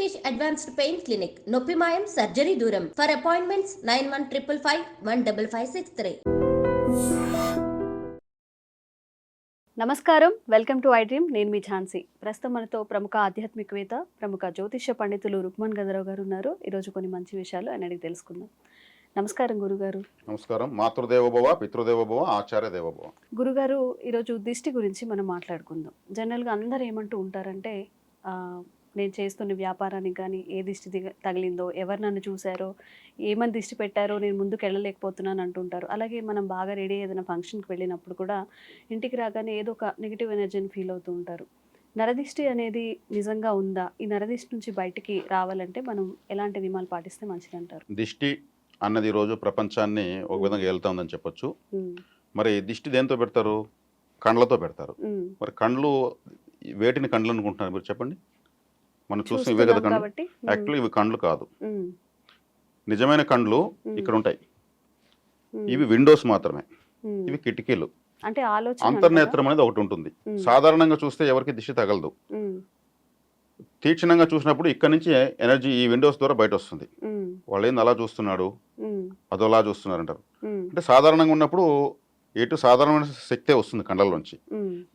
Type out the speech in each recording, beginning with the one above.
Rishikesh Advanced Pain Clinic, Noppi Mayam Surgery Duram. For appointments 9155515563. నమస్కారం, welcome to I dream. నేను మీ ఝాన్సీ. ప్రస్తుతం మనతో ప్రముఖ ఆధ్యాత్మికవేత్త, ప్రముఖ జ్యోతిష్య పండితులు రుక్మన్ గంధరావు గారు ఉన్నారు. ఈరోజు కొన్ని మంచి విషయాలు ఆయన అడిగి తెలుసుకుందాం. నమస్కారం గురుగారు. నమస్కారం. మాతృదేవోభవ, పితృదేవోభవ, ఆచార్య దేవోభవ. గురుగారు, ఈరోజు దిష్టి గురించి మనం మాట్లాడుకుందాం. జనరల్గా అందరు ఏమంటూ ఉంటారంటే, నేను చేస్తున్న వ్యాపారానికి కానీ ఏ దిష్టి తగిలిందో, ఎవరు నన్ను చూశారో, ఏమని దిష్టి పెట్టారో నేను ముందుకు వెళ్ళలేకపోతున్నాను అంటుంటారు. అలాగే మనం బాగా రెడీ ఏదైనా ఫంక్షన్కి వెళ్ళినప్పుడు కూడా ఇంటికి రాగానే ఏదో ఒక నెగిటివ్ ఎనర్జీని ఫీల్ అవుతూ ఉంటారు. నరదిష్టి అనేది నిజంగా ఉందా? ఈ నరదిష్టి నుంచి బయటికి రావాలంటే మనం ఎలాంటి నియమాలు పాటిస్తే మంచిదంటారు? దిష్టి అన్నది రోజు ప్రపంచాన్ని ఒక విధంగా వెళ్తా ఉందని చెప్పొచ్చు. మరి దిష్టి దేంతో పెడతారు? కండ్లతో పెడతారు. మరి కండ్లు వేటిని కండ్లు అనుకుంటున్నారు మీరు చెప్పండి? మనం చూసిన ఇవే కదా కండ్లు. యాక్చువల్లీ ఇవి కండ్లు కాదు, నిజమైన కండ్లు ఇక్కడ ఉంటాయి. ఇవి విండోస్ మాత్రమే, ఇవి కిటికీలు. అంటే అంతర్నేత్రం అనేది ఒకటి ఉంటుంది. సాధారణంగా చూస్తే ఎవరికి దిష్టి తగలదు. తీక్షణంగా చూసినప్పుడు ఇక్కడ నుంచి ఎనర్జీ ఈ విండోస్ ద్వారా బయట వస్తుంది. వాళ్ళు ఏంది అలా చూస్తున్నాడు, అదోలా చూస్తున్నారు అంటారు. అంటే సాధారణంగా ఉన్నప్పుడు ఎటు సాధారణమైన శక్తే వస్తుంది కండ్లలోంచి.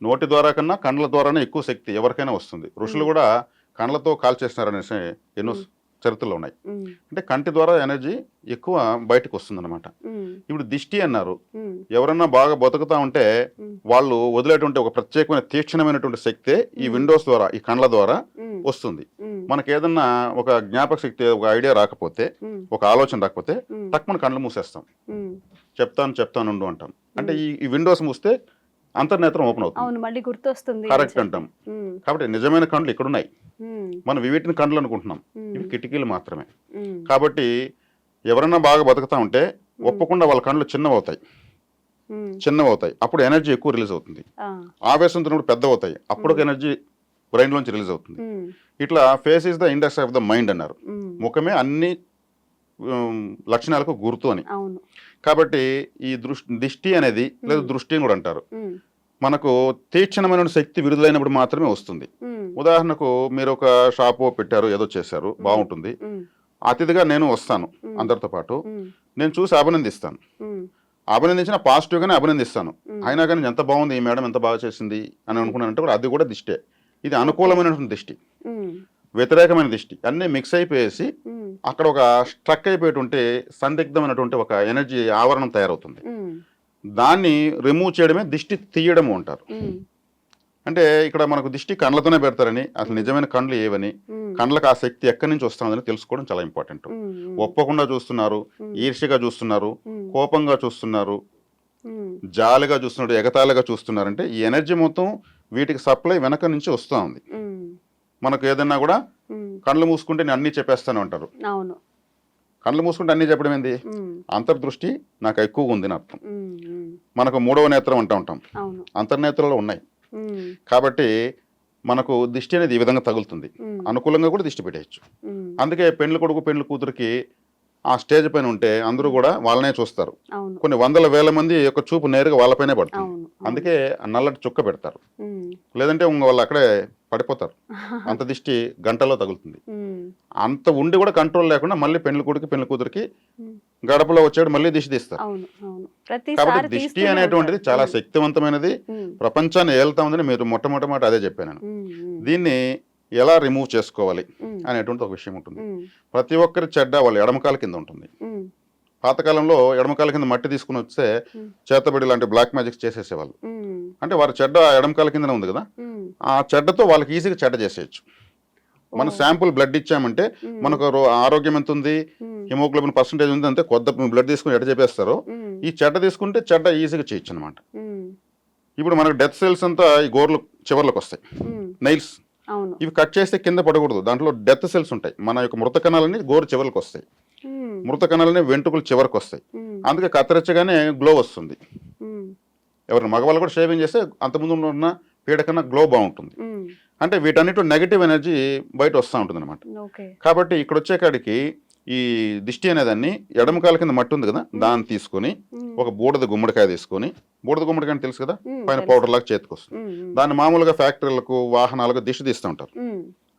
నోటి ద్వారా కన్నా కండ్ల ద్వారానే ఎక్కువ శక్తి ఎవరికైనా వస్తుంది. ఋషులు కూడా కండ్లతో కాల్ చేస్తున్నారనేసి ఎన్నో చరిత్రలు ఉన్నాయి. అంటే కంటి ద్వారా ఎనర్జీ ఎక్కువ బయటకు వస్తుంది అనమాట. ఇప్పుడు దిష్టి అన్నారు. ఎవరన్నా బాగా బతుకుతా ఉంటే వాళ్ళు వదిలేటువంటి ఒక ప్రత్యేకమైన తీక్షణమైనటువంటి శక్తి ఈ విండోస్ ద్వారా, ఈ కండ్ల ద్వారా వస్తుంది. మనకి ఏదన్నా ఒక జ్ఞాపక శక్తి, ఒక ఐడియా రాకపోతే, ఒక ఆలోచన రాకపోతే టక్ మన కండ్లు మూసేస్తాం. చెప్తాను ఉండు అంటాం. అంటే ఈ విండోస్ మూస్తే అంతర్నేత్రం ఓపెన్ అవుతుంది, కరెక్ట్ అంటాం. కాబట్టి నిజమైన కండ్లు ఇక్కడున్నాయి. మనం వీటిని కండ్లు అనుకుంటున్నాం, ఇవి కిటికీలు మాత్రమే. కాబట్టి ఎవరన్నా బాగా బతుకుతా ఉంటే ఒప్పకుండా వాళ్ళ కండ్లు చిన్నవవుతాయి. అప్పుడు ఎనర్జీ ఎక్కువ రిలీజ్ అవుతుంది. ఆవేశంతో పెద్ద అవుతాయి, అప్పుడు ఎనర్జీ బ్రెయిన్ లోంచి రిలీజ్ అవుతుంది. ఇట్లా face is the index of the mind అన్నారు. ముఖమే అన్ని లక్షణాలకు గుర్తు అని. కాబట్టి ఈ దిష్టి అనేది లేదా దృష్టి అని కూడా అంటారు. మనకు తీక్షణమైన శక్తి విడుదలైనప్పుడు మాత్రమే వస్తుంది. ఉదాహరణకు మీరు ఒక షాపు పెట్టారు, ఏదో చేశారు, బాగుంటుంది. అతిథిగా నేను వస్తాను అందరితో పాటు. నేను చూసి అభినందించిన పాజిటివ్గానే అభినందిస్తాను. అయినా కానీ ఎంత బాగుంది ఈ మేడం, ఎంత బాగా చేసింది అని అనుకున్నానంటే కూడా అది కూడా దిష్టే. ఇది అనుకూలమైనటువంటి దిష్టి, వ్యతిరేకమైన దిష్టి అన్నీ మిక్స్ అయిపోయేసి అక్కడ ఒక స్ట్రక్ అయిపోయేటువంటి సందిగ్ధమైనటువంటి ఒక ఎనర్జీ ఆవరణం తయారవుతుంది. దాన్ని రిమూవ్ చేయడమే దిష్టి తీయడము అంటారు. అంటే ఇక్కడ మనకు దిష్టి కండ్లతోనే పెడతారని, అసలు నిజమైన కండ్లు ఏవని, కండ్లకు ఆ శక్తి ఎక్కడి నుంచి వస్తుందని తెలుసుకోవడం చాలా ఇంపార్టెంట్. ఒప్పకుండా చూస్తున్నారు, ఈర్ష్యగా చూస్తున్నారు, కోపంగా చూస్తున్నారు, జాలిగా చూస్తున్నారు, ఎగతాళిగా చూస్తున్నారంటే ఈ ఎనర్జీ మొత్తం వీటికి సప్లై వెనక నుంచి వస్తూ ఉంది. మనకు ఏదన్నా కూడా కళ్ళు మూసుకుంటే నేను అన్నీ చెప్పేస్తాను అంటారు. కళ్ళు మూసుకుంటే అన్నీ చెప్పడం ఏంది? అంతర్దృష్టి నాకు ఎక్కువగా ఉంది అని అర్థం. మనకు మూడవ నేత్రం అంటూ ఉంటాం, అంతర్నేత్రంలో ఉన్నాయి. కాబట్టి మనకు దిష్టి అనేది ఈ విధంగా తగులుతుంది. అనుకూలంగా కూడా దిష్టి పెట్టేయచ్చు. అందుకే పెండ్లి కొడుకు పెండ్లి కూతురికి ఆ స్టేజ్ పైన ఉంటే అందరూ కూడా వాళ్ళనే చూస్తారు. కొన్ని వందల వేల మంది యొక్క చూపు నేరుగా వాళ్ళపైనే పడుతుంది. అందుకే నల్లటి చుక్క పెడతారు, లేదంటే వాళ్ళు అక్కడే పడిపోతారు. అంత దిష్టి గంటలో తగులుతుంది. అంత ఉండి కూడా కంట్రోల్ లేకుండా మళ్ళీ పెండ్లి కొడుకు పెండ్లి కూతురికి గడపలో వచ్చాడు మళ్ళీ దిష్టి తీస్తారు. కాబట్టి దిష్టి అనేటువంటిది చాలా శక్తివంతమైనది, ప్రపంచాన్ని ఏళ్తా ఉందని మీరు మొట్టమొదటి అదే చెప్పాను. దీన్ని ఎలా రిమూవ్ చేసుకోవాలి అనేటువంటి ఒక విషయం ఉంటుంది. ప్రతి ఒక్కరి చెడ్డ వాళ్ళ ఎడమకాల కింద ఉంటుంది. పాతకాలంలో ఎడమకాల కింద మట్టి తీసుకుని వస్తే చేతబడి లాంటి బ్లాక్ మ్యాజిక్స్ చేసేసేవాళ్ళు. అంటే వారి చెడ్డ ఎడమకాల కిందనే ఉంది కదా, ఆ చెడ్డతో వాళ్ళకి ఈజీగా చెడ్డ చేసేయచ్చు. మన శాంపుల్ బ్లడ్ ఇచ్చామంటే మనకు ఆరోగ్యం ఎంత ఉంది, హిమోగ్లోబిన్ పర్సెంటేజ్ ఉంది, అంతే కొద్ది బ్లడ్ తీసుకుని ఎడ చెప్పేస్తారో ఈ చెడ్డ తీసుకుంటే చెడ్డ ఈజీగా చేయొచ్చు అనమాట. ఇప్పుడు మనకు డెత్ సెల్స్ అంతా ఈ గోర్లు చివర్లకు వస్తాయి, నైల్స్, ఇవి కట్ చేస్తే కింద పడకూడదు. దాంట్లో డెత్ సెల్స్ ఉంటాయి. మన యొక్క మృత కణాలని గోరు చివరికి వస్తాయి, మృత కణాలని వెంట్రుకలు చివరికి వస్తాయి. అందుకే కత్తిరించగానే గ్లో వస్తుంది. ఎవరైనా మగవాళ్ళు కూడా షేవింగ్ చేస్తే అంతకుముందు ఉన్న పీడ కన్నా గ్లో బాగుంటుంది. అంటే వీటన్నిటి నెగిటివ్ ఎనర్జీ బయట వస్తూ ఉంటుంది అనమాట. కాబట్టి ఇక్కడ వచ్చే కాడికి ఈ దిష్టి అనేదాన్ని ఎడమకాల కింద మట్టి ఉంది కదా, దాన్ని తీసుకొని ఒక బూడిద గుమ్మడికాయ తీసుకొని, బూడిద గుమ్మడికాయ తెలుసు కదా, పైన పౌడర్ లాగా చేతికి వస్తుంది. దాన్ని మామూలుగా ఫ్యాక్టరీలకు వాహనాలకు దిష్టి తీస్తూ ఉంటారు.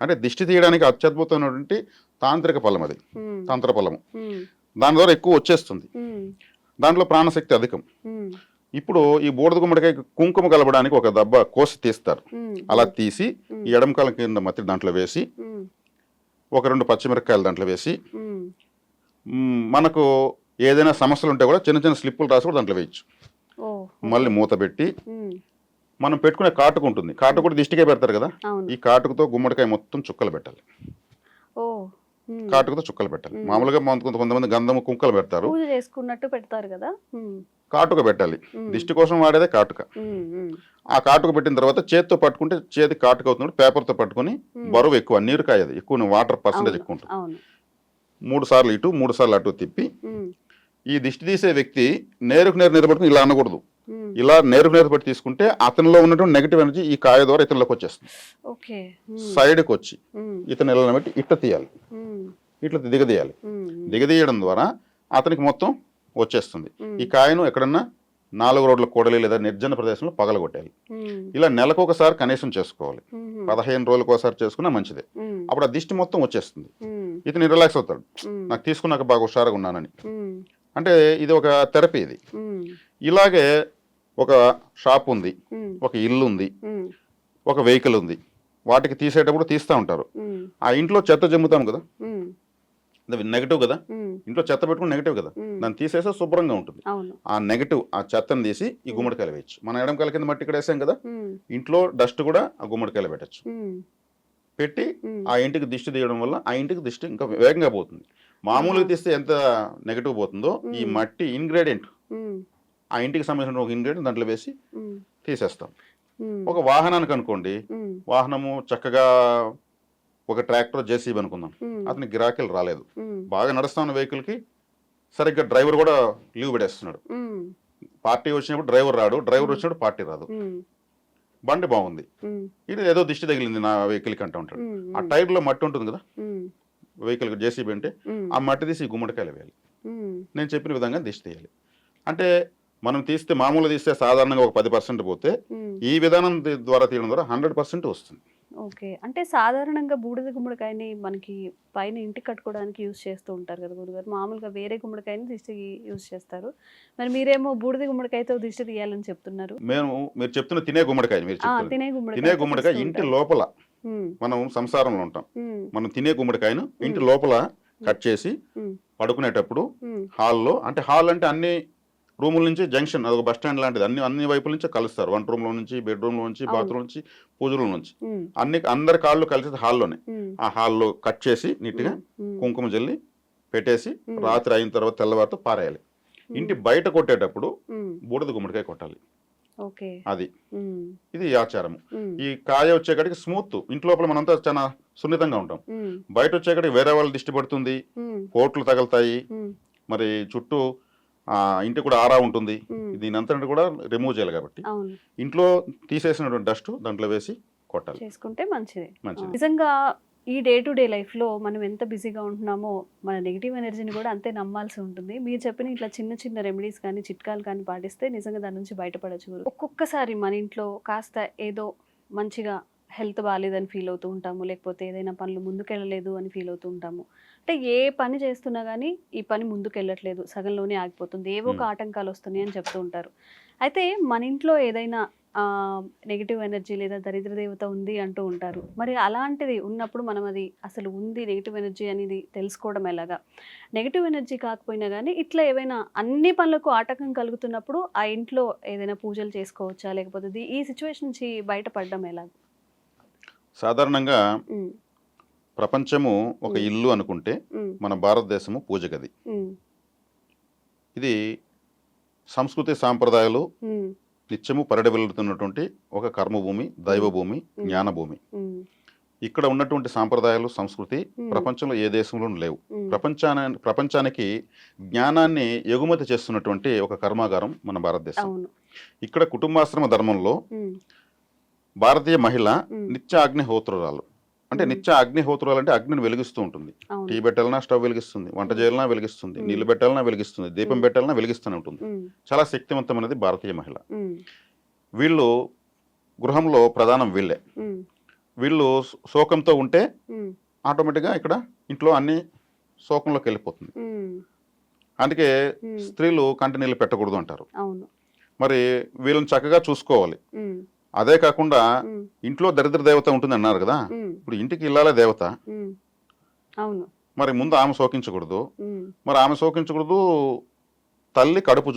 అంటే దిష్టి తీయడానికి అత్యద్భుతమైనటువంటి తాంత్రిక ఫలం అది, ఉమ్, తంత్ర ఫలము. ఉమ్, దాని ద్వారా ఎక్కువ వచ్చేస్తుంది, ఉమ్, దాంట్లో ప్రాణశక్తి అధికం. ఉమ్, ఇప్పుడు ఈ బూడిద గుమ్మడికాయ కుంకుమ కలపడానికి ఒక దెబ్బ కోసి తీస్తారు. ఉమ్, అలా తీసి ఈ ఎడమకాల కింద మధ్య దాంట్లో వేసి ఉమ్, ఒక 2 పచ్చిమిరపకాయలు దాంట్లో వేసి ఉమ్, మనకు ఏదైనా సమస్యలు ఉంటే కూడా చిన్న చిన్న స్లిప్పులు రాసి కూడా దాంట్లో వేయచ్చు. ఓ, మళ్ళీ మూత పెట్టి ఉమ్, మనం పెట్టుకునే కాటుకు ఉంటుంది, కాటుకు కూడా దిష్టికే పెడతారు కదా, అవును, ఈ కాటుకుతో గుమ్మడికాయ మొత్తం చుక్కలు పెట్టాలి. ఓ, ఉమ్, కాటుకుతో చుక్కలు పెట్టాలి. మామూలుగా కొంతమంది గంధము కుంకలు పెడతారు, పూజ చేసుకున్నట్టు పెడతారు కదా. ఉమ్, కాటుక పెట్టాలి. దిష్టి కోసం వాడేదే కాటుక. ఉమ్, ఉమ్, ఆ కాటుక పెట్టిన తర్వాత చేతితో పట్టుకుంటే చేతి కాటుక అవుతుంది, పేపర్తో పట్టుకుని బరువు ఎక్కువ, నీరు కాయదు ఎక్కువ, వాటర్ పర్సెంటేజ్ ఎక్కువ ఉంటుంది. అవును, 3 సార్లు ఇటు 3 సార్లు అటు తిప్పి ఉమ్, ఈ దిష్టి తీసే వ్యక్తి నేరుకు నేరు నిలబడుకుని ఇలా అనకూడదు, ఉమ్, ఇలా నేరుకు నేరు పట్టి తీసుకుంటే అతనిలో ఉన్నటువంటి నెగిటివ్ ఎనర్జీ ఈ కాయ ద్వారా ఇతనిలోకి వచ్చేస్తుంది. ఓకే, సైడ్కి వచ్చి ఉమ్, ఇతను ఇలా నిలబెట్టి ఇట్లా తీయాలి, ఉమ్, ఇట్లా దిగదీయాలి. ఉమ్, దిగదీయడం ద్వారా అతనికి మొత్తం వచ్చేస్తుంది. ఉమ్, ఈ కాయను ఎక్కడన్నా 4 రోడ్ల కూడలి లేదా నిర్జన ప్రదేశంలో పగలగొట్టాలి. ఉమ్, ఇలా నెలకు ఒకసారి కనీసం చేసుకోవాలి, ఉమ్, 15 రోజులకు ఒకసారి చేసుకున్నా మంచిదే. ఉమ్, అప్పుడు ఆ దిష్టి మొత్తం వచ్చేస్తుంది, ఉమ్, ఇతను రిలాక్స్ అవుతాడు, ఉమ్, నాకు తీసుకున్నాక బాగా హుషారుగా ఉన్నానని. ఉమ్, అంటే ఇది ఒక థెరపీ ఇది. ఉమ్, ఇలాగే ఒక షాప్ ఉంది, ఉమ్, ఒక ఇల్లు ఉంది, ఉమ్, ఒక వెహికల్ ఉంది, వాటికి తీసేటప్పుడు తీస్తూ ఉంటారు. ఉమ్, ఆ ఇంట్లో చెత్త జమ్ముతాం కదా, ఉమ్, నెగిటివ్ కదా, ఉమ్, ఇంట్లో చెత్త పెట్టుకుని నెగిటివ్ కదా, ఉమ్, దాన్ని తీసేస్తే శుభ్రంగా ఉంటుంది. అవును, ఆ నెగిటివ్ ఆ చెత్తను తీసి ఈ గుమ్మడికాయలు వేయచ్చు. మన ఎడమకాయల కింద మట్టి ఇక్కడ వేసాం కదా, ఉమ్, ఇంట్లో డస్ట్ కూడా ఆ గుమ్మడికాయలు పెట్టచ్చు. ఉమ్, పెట్టి ఉమ్, ఆ ఇంటికి దిష్టి తీయడం వల్ల ఆ ఇంటికి దిష్టి ఇంకా వేగంగా పోతుంది. మామూలుగా తీస్తే ఎంత నెగిటివ్ పోతుందో ఈ మట్టి ఇంగ్రీడియంట్, ఉమ్, ఆ ఇంటికి సంబంధించిన ఒక ఇంగ్రీడియంట్ దాంట్లో వేసి ఉమ్, తీసేస్తాం. ఉమ్, ఒక వాహనానికి అనుకోండి, ఉమ్, వాహనము చక్కగా ఒక ట్రాక్టర్ జేసీబీ అనుకుందాం, ఉమ్, అతనికి గిరాకీలు రాలేదు, ఉమ్, బాగా నడుస్తున్న వెహికల్కి సరిగ్గా డ్రైవర్ కూడా లీవ్ పెడేస్తున్నాడు. ఉమ్, పార్టీ వచ్చినప్పుడు డ్రైవర్ రాడు, డ్రైవర్ వచ్చినప్పుడు పార్టీ రాదు. ఉమ్, బండి బాగుంది, ఉమ్, ఇది ఏదో దిష్టి తగిలింది నా వెహికల్కి అంటూ ఉంటాడు. ఉమ్, ఆ టైర్లో మట్టి ఉంటుంది కదా, ఉమ్, వెహికల్ జేసీబీ అంటే ఉమ్, ఆ మట్టి తీసి ఈ గుమ్మడికాయలు వేయాలి. ఉమ్, నేను చెప్పిన విధంగా దిష్టి తీయాలి. అంటే మనం తీస్తే మామూలుగా తీస్తే సాధారణంగా ఒక 10% పోతే ఉమ్. ఈ విధానం ద్వారా తీయడం ద్వారా 100% వస్తుంది. ఓకే, అంటే సాధారణంగా బూడిద గుమ్మడికాయని మనకి పైన ఇంటికి కట్టుకోవడానికి యూజ్ చేస్తూ ఉంటారు కదా గురుగారు. మామూలుగా వేరే గుమ్మడికాయని దిష్టికి యూజ్ చేస్తారు, మరి మీరేమో బూడిద గుమ్మడికాయతో దిష్టి తీయాలని చెప్తున్నారు. మీరు చెప్తున్న తినే గుమ్మడికాయ, మీరు చెప్తున్నది తినే తినే గుమ్మడికాయ ఇంటి లోపల, ఉమ్, మనం సంసారంలో ఉంటాం, ఉమ్, మనం తినే గుమ్మడికాయను ఇంటి లోపల కట్ చేసి ఉమ్, పడుకునేటప్పుడు ఉమ్, హాల్లో, అంటే హాల్ అంటే అన్ని రూముల నుంచి జంక్షన్, అదొక బస్ స్టాండ్ లాంటిది, అన్ని వైపుల నుంచి కలుస్తారు. వంట రూమ్లో నుంచి, బెడ్రూమ్లో నుంచి, బాత్రూమ్ నుంచి, పూజ రూమ్ నుంచి, ఉమ్, అందరి కాళ్ళు కలిసి హాల్లోనే. ఉమ్, ఆ హాల్లో కట్ చేసి నీట్గా ఉమ్, కుంకుమ జల్లి పెట్టేసి ఉమ్. రాత్రి అయిన తర్వాత తెల్లవారితో పారేయాలి. ఇంటి బయట కొట్టేటప్పుడు ఉమ్, బూడిద గుమ్మడికాయ కొట్టాలి. ఓకే, అది ఉమ్, ఇది ఆచారము. ఉమ్, ఈ కాయ వచ్చేకాడికి స్మూత్, ఇంటి లోపల మనంతా చాలా సున్నితంగా ఉంటాం, ఉమ్, బయట వచ్చేకాడికి వేరే వాళ్ళు దిష్టి పడుతుంది, ఉమ్, కోట్లు తగులుతాయి, ఉమ్, మరి చుట్టూ ఇంటి కూడా ఆరా ఉంటుంది. ఉమ్, దీని అంతా కూడా రిమూవ్ చేయాలి కాబట్టి అవును, ఇంట్లో తీసేసినటువంటి డస్ట్ దాంట్లో వేసి కొట్టాలి, చేసుకుంటే మంచిదే. మంచిది. నిజంగా ఈ డే టు డే లైఫ్లో మనం ఎంత బిజీగా ఉంటున్నామో మన నెగిటివ్ ఎనర్జీని కూడా అంతే నమ్మాల్సి ఉంటుంది. మీరు చెప్పిన ఇట్లా చిన్న చిన్న రెమెడీస్ కానీ చిట్కాలు కానీ పాటిస్తే నిజంగా దాని నుంచి బయటపడచ్చు గురు. ఒక్కొక్కసారి మన ఇంట్లో కాస్త ఏదో మంచిగా హెల్త్ బాగాలేదని ఫీల్ అవుతూ ఉంటాము, లేకపోతే ఏదైనా పనులు ముందుకెళ్ళలేదు అని ఫీల్ అవుతూ ఉంటాము. అంటే ఏ పని చేస్తున్నా కానీ ఈ పని ముందుకెళ్ళట్లేదు, సగంలోనే ఆగిపోతుంది, ఏవో ఒక ఆటంకాలు వస్తున్నాయి అని చెప్తూ ఉంటారు. అయితే మన ఇంట్లో ఏదైనా నెగిటివ్ ఎనర్జీ లేదా దరిద్ర దేవత ఉంది అంటూ ఉంటారు. మరి అలాంటిది ఉన్నప్పుడు మనం అది అసలు ఉంది నెగిటివ్ ఎనర్జీ అనేది తెలుసుకోవడం ఎలాగా? నెగిటివ్ ఎనర్జీ కాకపోయినా కానీ ఇట్లా ఏవైనా అన్ని పనులకు ఆటంకం కలుగుతున్నప్పుడు ఆ ఇంట్లో ఏదైనా పూజలు చేసుకోవచ్చా, లేకపోతే ఈ సిచ్యువేషన్ నుంచి బయటపడడం ఎలాగ? సాధారణంగా ప్రపంచము ఒక ఇల్లు అనుకుంటే మన భారతదేశము పూజ గది. ఇది సంస్కృతి సాంప్రదాయాలు నిత్యము పరిడవిల్లుతున్నటువంటి ఒక కర్మభూమి, దైవభూమి, జ్ఞానభూమి. ఇక్కడ ఉన్నటువంటి సాంప్రదాయాలు, సంస్కృతి ప్రపంచంలో ఏ దేశంలోనూ లేవు. ప్రపంచానికి జ్ఞానాన్ని ఎగుమతి చేస్తున్నటువంటి ఒక కర్మాగారం మన భారతదేశం. ఇక్కడ కుటుంబాశ్రమ ధర్మంలో భారతీయ మహిళ నిత్య అగ్నిహోత్రురాలు. అంటే నిత్య అగ్నిహోత్రురాలు అంటే అగ్నిని వెలిగిస్తూ ఉంటుంది. టీ పెట్టాలన్నా స్టవ్ వెలిగిస్తుంది, వంట చేయాలన్నా వెలిగిస్తుంది, నీళ్లు పెట్టాలన్నా వెలిగిస్తుంది, దీపం పెట్టాలన్నా వెలిగిస్తూనే ఉంటుంది. చాలా శక్తివంతమైనది భారతీయ మహిళ. వీళ్ళు గృహంలో ప్రధానం వీళ్ళే. వీళ్ళు శోకంతో ఉంటే ఉమ్, ఆటోమేటిక్గా ఇక్కడ ఇంట్లో అన్ని శోకంలోకి వెళ్ళిపోతుంది. ఉమ్, అందుకే ఉమ్, స్త్రీలు కంటి నీళ్ళు పెట్టకూడదు అంటారు. అవును. మరి వీళ్ళని చక్కగా చూసుకోవాలి. ఉమ్, అదే కాకుండా ఉమ్, ఇంట్లో దరిద్ర దేవత ఉంటుంది అన్నారు కదా, ఉమ్, ఇప్పుడు ఇంటికి ఇల్లాలే దేవత. ఉమ్, అవును. మరి ముందు ఆమె శోకించకూడదు. ఉమ్, మరి ఆమె శోకించకూడదు. తల్లి కడుపు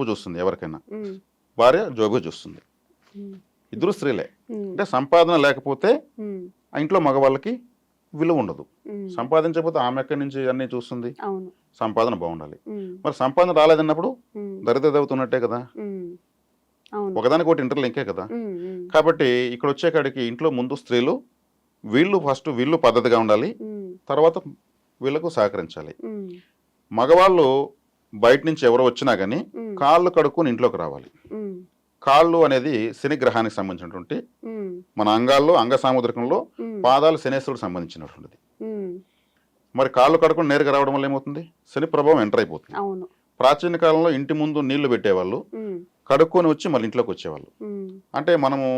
చూస్తుంది ఎవరికైనా, ఉమ్, భార్య జోబు చూస్తుంది. ఉమ్, ఇద్దరు స్త్రీలే. ఉమ్, అంటే సంపాదన లేకపోతే ఉమ్, ఆ ఇంట్లో మగవాళ్ళకి విలువ ఉండదు. ఉమ్, సంపాదించకపోతే ఆమె ఎక్కడి నుంచి అన్నీ చూస్తుంది. అవును. సంపాదన బాగుండాలి. ఉమ్, మరి సంపాదన రాలేదన్నప్పుడు ఉమ్, దరిద్ర దేవత ఉన్నట్టే కదా. ఉమ్, అవును. ఒకదానికి ఒకటి ఇంటర్లింకే కదా. ఉమ్, ఉమ్, కాబట్టి ఇక్కడ వచ్చే కాడికి ఇంట్లో ముందు స్త్రీలు వీళ్ళు పద్ధతిగా ఉండాలి. ఉమ్, తర్వాత వీళ్ళకు సహకరించాలి. ఉమ్, మగవాళ్ళు బయట నుంచి ఎవరో వచ్చినా కానీ ఉమ్, కాళ్ళు కడుక్కొని ఇంట్లోకి రావాలి. ఉమ్, కాళ్ళు అనేది శని గ్రహానికి సంబంధించినటువంటి ఉమ్, మన అంగాల్లో అంగ సాముద్రికంలో ఉమ్, పాదాలు శనేశ్వరుడికి సంబంధించినటువంటిది. ఉమ్, మరి కాళ్ళు కడుక్కొని నేరుగా రావడం వల్ల ఏమవుతుంది, శని ప్రభావం ఎంటర్ అయిపోతుంది. అవును. ప్రాచీన కాలంలో ఇంటి ముందు నీళ్లు పెట్టేవాళ్ళు, ఉమ్, కడుక్కొని వచ్చి మళ్ళీ ఇంట్లోకి వచ్చేవాళ్ళు. ఉమ్, అంటే మనము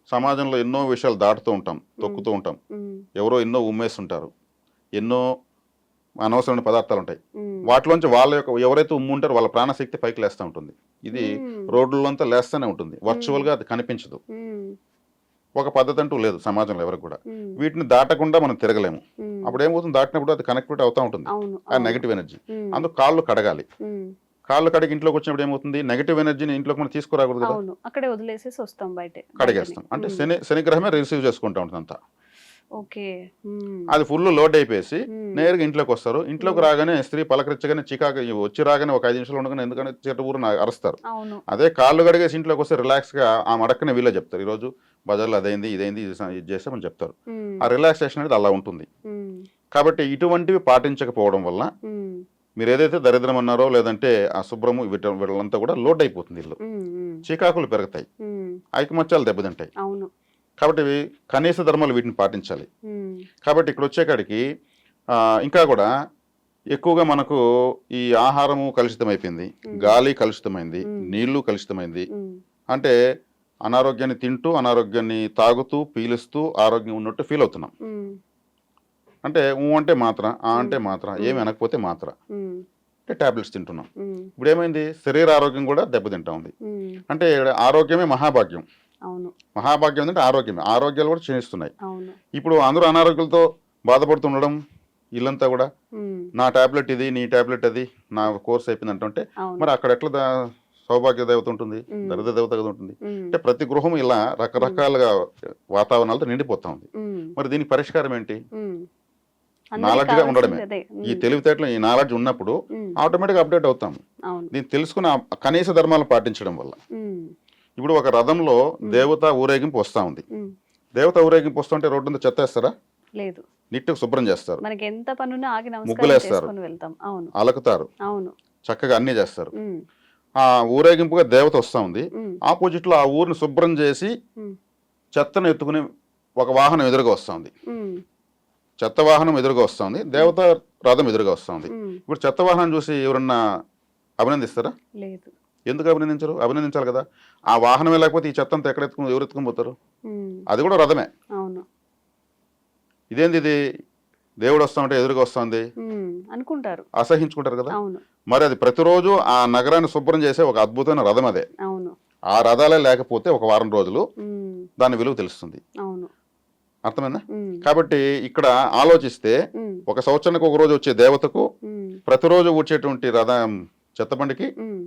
సమాజంలో ఎన్నో విషయాలు దాటుతూ ఉంటాం, తొక్కుతూ ఉంటాం. ఉమ్, ఎవరో ఎన్నో ఉమ్మేస్తుంటారు, ఎన్నో అనవసరమైన పదార్థాలు ఉంటాయి. ఉమ్, వాటిలోంచి వాళ్ళ యొక్క ఎవరైతే ఉమ్ము ఉంటారో వాళ్ళ ప్రాణశక్తి పైకి లేస్తూ ఉంటుంది. ఇది ఉమ్, రోడ్లలో అంతా లేస్తూనే ఉంటుంది. వర్చువల్గా అది కనిపించదు. ఉమ్, ఒక పద్ధతి అంటూ లేదు సమాజంలో ఎవరికి కూడా. ఉమ్, వీటిని దాటకుండా మనం తిరగలేము. ఉమ్, అప్పుడు ఏమవుతుంది, దాటినప్పుడు అది కనెక్టివిటీ అవుతూ ఉంటుంది, అవును. ఆ నెగిటివ్ ఎనర్జీ. ఉమ్, అందుకు కాళ్ళు కడగాలి. ఉమ్, కాళ్ళు కడిగి ఇంట్లోకి వచ్చినప్పుడు ఏమవుతుంది, నెగిటివ్ ఎనర్జీని ఇంట్లోకి మనం తీసుకురాకూడదు కదా, అవును. అక్కడే వదిలేసేసి వస్తాం బయట. కడిగేస్తాం. అంటే శనిగ్రహమే రిసీవ్ చేసుకుంటూ ఉంటుంది అంతా. ఓకే. ఉమ్, అది ఫుల్ లోడ్ అయిపోయేసి ఉమ్, నేరుగా ఇంట్లోకి వస్తారు. ఇంట్లోకి రాగానే స్త్రీ పలకరించగానే చికాకు వచ్చి రాగానే ఒక 5 నిమిషాలు ఉండగానే ఎందుకంటే చెట్టు ఊరు అరుస్తారు. అవును. అదే కాళ్ళు కడిగేసి ఇంట్లోకి వస్తే రిలాక్స్గా ఆ మడక్కనే వీళ్ళే చెప్తారు, ఈరోజు బజార్లో అదైంది ఇదైంది ఇది చేస్తామని చెప్తారు. ఉమ్, ఆ రిలాక్సేషన్ అనేది అలా ఉంటుంది. ఉమ్, కాబట్టి ఇటువంటివి పాటించకపోవడం వల్ల ఉమ్, మీరు ఏదైతే దరిద్రం అన్నారో లేదంటే అశుభ్రము వీళ్ళంతా కూడా లోడ్ అయిపోతుంది. ఇల్లు ఉమ్, ఉమ్, చికాకులు పెరుగుతాయి, ఉమ్, ఐకమత్యాలు దెబ్బతింటాయి. అవును. కాబట్టి ఇవి కనీస ధర్మాలు వీటిని పాటించాలి. ఉమ్, కాబట్టి ఇక్కడ వచ్చేకాడికి ఇంకా కూడా ఎక్కువగా మనకు ఈ ఆహారము కలుషితమైపోయింది, గాలి కలుషితమైంది, నీళ్లు కలుషితమైంది. ఉమ్, అంటే అనారోగ్యాన్ని తింటూ అనారోగ్యాన్ని తాగుతూ పీలుస్తూ ఆరోగ్యం ఉన్నట్టు ఫీల్ అవుతున్నాం. ఉమ్, అంటే అంటే మాత్ర, అంటే మాత్ర, ఏమి అనకపోతే మాత్ర, ఉమ్, అంటే టాబ్లెట్స్ తింటున్నాం. ఉమ్, ఇప్పుడు ఏమైంది, శరీర ఆరోగ్యం కూడా దెబ్బతింటా ఉంది. ఉమ్, అంటే ఆరోగ్యమే మహాభాగ్యం. అవును. మహాభాగ్యం అంటే ఆరోగ్యమే, ఆరోగ్యాలు కూడా క్షీణిస్తున్నాయి. అవును. ఇప్పుడు అందరూ అనారోగ్యాలతో బాధపడుతుండడం, ఇల్లంతా కూడా ఉమ్, నా టాబ్లెట్ ఇది, నీ టాబ్లెట్ అది, నా కోర్స్ అయిపోయింది అంటుంటే అవును. మరి అక్కడ ఎట్లా సౌభాగ్య దేవత ఉంటుంది, దరిద్ర దేవత కదా ఉంటుంది. ఉమ్, అంటే ప్రతి గృహం ఇలా రకరకాలుగా వాతావరణాలతో నిండిపోతా ఉంది. ఉమ్, మరి దీనికి పరిష్కారం ఏంటి, ఉమ్, నాలెడ్జ్గా అందరికీ ఉండడమే. కావాల్సింది అదే. ఈ ఉమ్, తెలివితేటలు ఈ నాలెడ్జ్ ఉన్నప్పుడు ఉమ్, ఆటోమేటిక్గా అప్డేట్ అవుతాం. అవును. దీన్ని తెలుసుకున్న కనీస ధర్మాలు పాటించడం వల్ల. ఉమ్, ఇప్పుడు ఒక రథంలో దేవత ఊరేగింపు వస్తూ ఉంది. ఉమ్, దేవత ఊరేగింపు వస్తుంటే రోడ్డు మీద చెత్త వేస్తారా, లేదు. నీట్గా శుభ్రం చేస్తారు, మనకి ఎంత పనున్నా ఆగి నమస్కారం ముగ్గులేస్తారు, చేసుకొని వెళ్తాం. అవును. అలకుతారు, అవును. చక్కగా అన్నీ చేస్తారు. ఉమ్, ఆ ఊరేగింపుగా దేవత వస్తూ ఉంది. ఉమ్, ఆపోజిట్లో ఆ ఊరిని శుభ్రం చేసి ఉమ్, చెత్తను ఎత్తుకుని ఒక వాహనం ఎదురుగా వస్తుంది. ఉమ్, చెత్త వాహనం ఎదురుగా వస్తుంది, దేవత రథం ఎదురుగా వస్తుంది. ఉమ్, ఇప్పుడు చెత్త వాహనం చూసి ఎవరన్నా అభినందిస్తారా? లేదు. ఎందుకు అభినందించరు? అభినందించాలి కదా. ఆ వాహనమే లేకపోతే ఈ చెత్త అంతా ఎవరు ఎత్తుకుని పోతారు? ఉమ్, అది కూడా రథమే. అవును. ఇదేంది ఇది, దేవుడు వస్తా ఉంటే ఎదురుగా వస్తుంది ఉమ్, అనుకుంటారు. అసహించుకుంటారు కదా. అవును. మరి అది ప్రతిరోజు ఆ నగరాన్ని శుభ్రం చేసే ఒక అద్భుతమైన రథం అదే. అవును. ఆ రథాలే లేకపోతే ఒక వారం రోజులు ఉమ్, దాని విలువ తెలుస్తుంది. అవును. అర్థమైందా? ఉమ్, కాబట్టి ఇక్కడ ఆలోచిస్తే ఉమ్, ఒక సంవత్సరానికి ఒక రోజు వచ్చే దేవతకు ఉమ్, ప్రతిరోజు వచ్చేటువంటి చెత్తబండికి ఉమ్,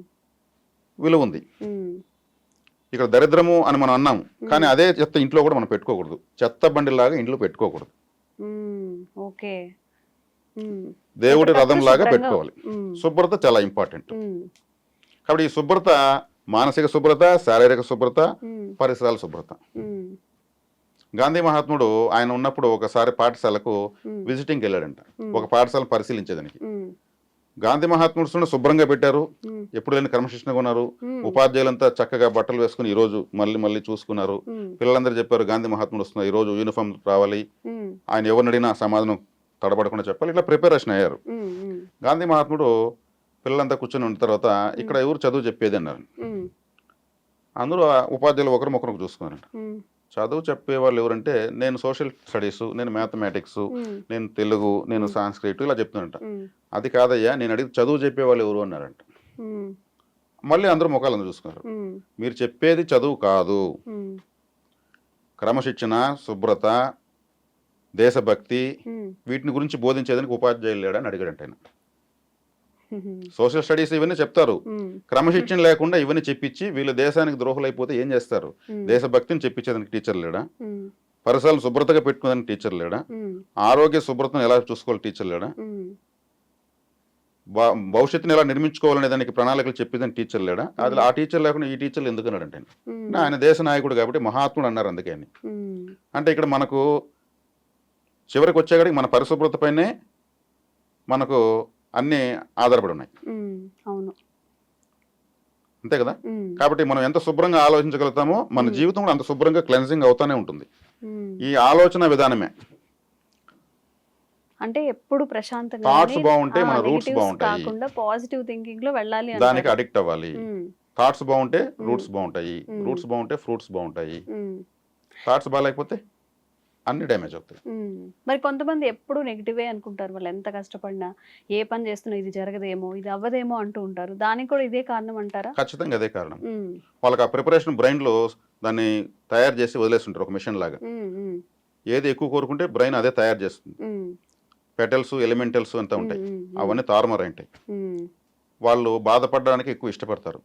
విలువ ఉంది. ఉమ్, ఇక్కడ దరిద్రము అని మనం అన్నాము, కానీ అదే చెత్త ఇంట్లో కూడా మనం పెట్టుకోకూడదు. చెత్త బండిలాగా ఇంట్లో పెట్టుకోకూడదు. ఉమ్, ఓకే. ఉమ్, దేవుడి ఎప్పటికప్పుడు రథం లాగా శుభ్రంగా. పెట్టుకోవాలి. ఉమ్, శుభ్రత చాలా ఇంపార్టెంట్. ఉమ్, కాబట్టి ఈ శుభ్రత మానసిక శుభ్రత, శారీరక శుభ్రత, ఉమ్, పరిసరాల శుభ్రత. ఉమ్, గాంధీ మహాత్ముడు ఆయన ఉన్నప్పుడు ఒకసారి పాఠశాలకు ఉమ్, విజిటింగ్కి వెళ్ళాడంట, ఒక పాఠశాల పరిశీలించేదానికి. ఉమ్, గాంధీ మహాత్ముడు శుభ్రంగా పెట్టారు, ఉమ్, ఎప్పుడు లేని క్రమశిక్షణగా ఉన్నారు. ఉమ్, ఉపాధ్యాయులంతా చక్కగా బట్టలు వేసుకుని ఈ రోజు మళ్ళీ చూసుకున్నారు. ఉమ్, పిల్లలందరూ చెప్పారు గాంధీ మహాత్ముడు వస్తున్నారు, ఈ రోజు యూనిఫామ్ రావాలి, ఉమ్, ఆయన ఎవరిని అడిగినా సమాధానం తడబడకుండా చెప్పాలి. ఇట్లా ప్రిపరేషన్ అయ్యారు. ఉమ్, ఉమ్, గాంధీ మహాత్ముడు పిల్లలంతా కూర్చొని ఉన్న తర్వాత ఇక్కడ ఎవరు చదువు చెప్పేది అన్నారు. ఉమ్, అందరూ ఆ ఉపాధ్యాయులు ఒకరికొకరు చూసుకున్నారంట. ఉమ్, చదువు చెప్పేవాళ్ళు ఎవరంటే నేను సోషల్ స్టడీస్, నేను మ్యాథమెటిక్స్, నేను తెలుగు, నేను సాంస్క్రిట్ ఇలా చెప్తున్నట్ట. అది కాదయ్యా నేను అడిగి చదువు చెప్పేవాళ్ళు ఎవరు అన్నారంట. మళ్ళీ అందరూ ముఖాలను చూసుకున్నారు. మీరు చెప్పేది చదువు కాదు, క్రమశిక్షణ, శుభ్రత, దేశభక్తి వీటిని గురించి బోధించేదానికి ఉపాధ్యాయులు లేడని అడిగాడంట ఆయన. సోషల్ స్టడీస్ ఇవన్నీ చెప్తారు, క్రమశిక్షణ లేకుండా ఇవన్నీ చెప్పించి వీళ్ళు దేశానికి ద్రోహులైపోతే ఏం చేస్తారు? దేశభక్తిని చెప్పించేదానికి టీచర్ లేడా? పరిసరాలు శుభ్రతగా పెట్టుకోవడానికి టీచర్ లేడా? ఆరోగ్య శుభ్రతను ఎలా చూసుకోవాలి టీచర్ లేడా? భవిష్యత్తుని ఎలా నిర్మించుకోవాలనే దానికి ప్రణాళికలు చెప్పేదని టీచర్ లేడా? అది ఆ టీచర్ లేకుండా ఈ టీచర్లు ఎందుకు అన్నాడంటే ఆయన దేశ నాయకుడు కాబట్టి మహాత్ముడు అన్నారు అందుకే అని. అంటే ఇక్కడ మనకు చివరికి వచ్చేకాడికి మన పరిశుభ్రత పైనే మనకు అన్ని ఆధారపడి ఉన్నాయి. అవును, అంతే కదా. కాబట్టి మనం ఎంత శుభ్రంగా ఆలోచించగలుగుతామో మన జీవితం కూడా అంత శుభ్రంగా క్లెన్సింగ్ అవుతానే ఉంటుంది. ఈ ఆలోచన విధానమే అంటే ఎప్పుడు ప్రశాంతంగా థాట్స్ బాగుంటే మన రూట్స్ బాగుంటాయి. కాకుండా పాజిటివ్ థింకింగ్ లో వెళ్ళాలి, దానికి అడిక్ట్ అవ్వాలి. థాట్స్ బాగుంటే రూట్స్ బాగుంటాయి, రూట్స్ బాగుంటే ఫ్రూట్స్ బాగుంటాయి. థాట్స్ బాగాలేకపోతే అన్ని డ్యామేజ్ అవుతాయి. మరి కొంతమంది ఎప్పుడు నెగిటివే అనుకుంటారు, వాళ్ళు ఎంత కష్టపడినా ఏ పని చేస్తున్నా ఇది జరగదేమో ఇది అవ్వదేమో అంటూ ఉంటారు. దానికి కూడా ఇదే కారణం అంటారా? ఖచ్చితంగా అదే కారణం. వాళ్ళకి ఆ ప్రిపరేషన్ బ్రెయిన్ లో దాన్ని తయారు చేసి వదిలేస్తుంటారు ఒక మిషన్ లాగా. ఏది ఎక్కువ కోరుకుంటే బ్రెయిన్ అదే తయారు చేస్తుంది. పెటల్స్, ఎలిమెంటల్స్ అంతా ఉంటాయి, అవన్నీ తారుమారు ఉంటాయి. వాళ్ళు బాధపడడానికి ఎక్కువ ఇష్టపడతారు.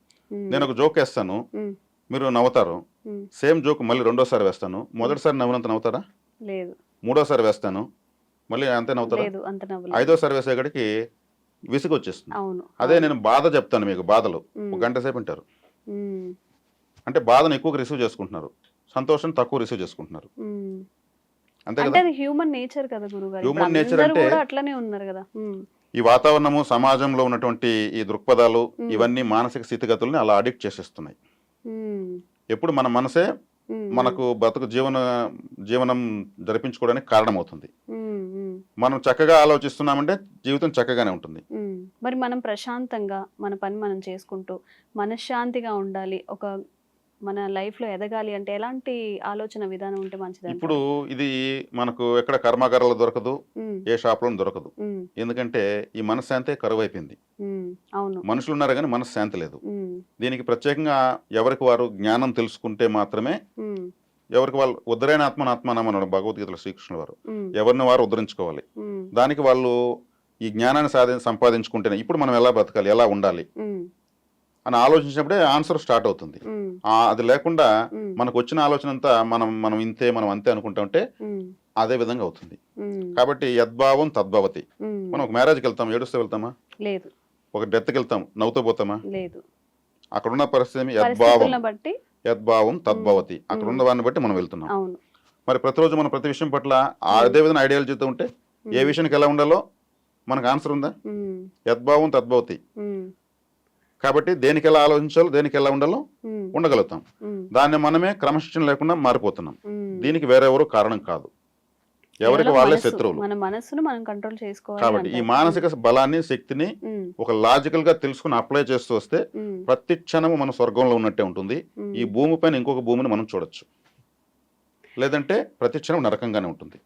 నేను ఒక జోక్ వేస్తాను, మీరు నవ్వుతారు. సేమ్ జోక్ మళ్ళీ రెండోసారి వేస్తాను, మొదటిసారి నవ్వునంత నవ్వుతారా? లేదు. మూడోసారి వేస్తాను, మళ్ళీ అంతే నవ్వుతారా? ఐదోసారి వేసేకాడికి విసుగు వచ్చేస్తుంది. అదే నేను బాధ చెప్తాను మీకు, బాధలు ఒక గంట సేపు వింటారు. అంటే బాధను ఎక్కువగా రిసీవ్ చేసుకుంటున్నారు, సంతోషం తక్కువ రిసీవ్ చేసుకుంటున్నారు. అంతే కదా. హ్యూమన్ నేచర్ కదా గురుగారు. హ్యూమన్ నేచర్ అంటే అట్లనే ఉన్నారు కదా. ఈ వాతావరణము, సమాజంలో ఉన్నటువంటి ఈ దృక్పథాలు ఇవన్నీ మానసిక స్థితిగతుల్ని అలా అడిక్ట్ చేసేస్తున్నాయి. ఎప్పుడు మన మనసే మనకు బతుకు జీవనం జరిపించుకోవడానికి కారణమవుతుంది. మనం చక్కగా ఆలోచిస్తున్నామంటే జీవితం చక్కగానే ఉంటుంది. మరి మనం ప్రశాంతంగా మన పని మనం చేసుకుంటూ మనశ్శాంతిగా ఉండాలి, ఒక మన లైఫ్ లో ఎదగాలి అంటే ఎలాంటి ఆలోచన విధానం ఉంటే మంచిది? ఇప్పుడు ఇది మనకు ఎక్కడ కర్మాగారాలు దొరకదు, ఏ షాప్ లో దొరకదు. ఎందుకంటే ఈ మనశ్శాంతే కరువు అయిపోయింది. అవును, మనుషులు ఉన్నారు కానీ మనశ్శాంతి లేదు. దీనికి ప్రత్యేకంగా ఎవరికి వారు జ్ఞానం తెలుసుకుంటే మాత్రమే, ఎవరికి వాళ్ళు ఉద్ధరైన ఆత్మనాత్మానమన్నాడు భగవద్గీతలో శ్రీకృష్ణుడు వారు. ఎవరిని వారు ఉద్ధరించుకోవాలి. దానికి వాళ్ళు ఈ జ్ఞానాన్ని సంపాదించుకుంటేనే ఇప్పుడు మనం ఎలా బతకాలి, ఎలా ఉండాలి అని ఆలోచించినప్పుడే ఆన్సర్ స్టార్ట్ అవుతుంది. అది లేకుండా మనకు వచ్చిన ఆలోచన అంతా మనం ఇంతే మనం అంతే అనుకుంటుంటే అదే విధంగా అవుతుంది. కాబట్టి యద్భావం తద్భవతి. మనం ఒక మ్యారేజ్కి వెళ్తాం, ఏడుస్తూ వెళ్తామా? లేదు. ఒక డెత్కి వెళ్తాం, నవ్వుతూ పోతామా? లేదు. అక్కడున్న పరిస్థితి యద్భావం తద్భవతి, అక్కడున్న వారిని బట్టి మనం వెళ్తున్నాం. మరి ప్రతిరోజు మనం ప్రతి విషయం పట్ల అదే విధంగా ఐడియాలజీతో ఉంటే ఏ విషయానికి ఎలా ఉండాలో మనకు ఆన్సర్ ఉందా? యద్భావం తద్భవతి. కాబట్టి దేనికి ఎలా ఆలోచించాలో, దేనికి ఎలా ఉండాలో ఉండగలుగుతాం. దాన్ని మనమే క్రమశిక్షణ లేకుండా మారిపోతున్నాం. దీనికి వేరెవరు కారణం కాదు, ఎవరికి వాళ్ళే శత్రువులు. మన మనసును మనం కంట్రోల్ చేసుకోవాలి. కాబట్టి ఈ మానసిక బలాన్ని, శక్తిని ఒక లాజికల్ గా తెలుసుకుని అప్లై చేస్తూ వస్తే ప్రతి క్షణము మన స్వర్గంలో ఉన్నట్టే ఉంటుంది. ఈ భూమి పైన ఇంకొక భూమిని మనం చూడొచ్చు, లేదంటే ప్రతి క్షణం నరకంగానే ఉంటుంది.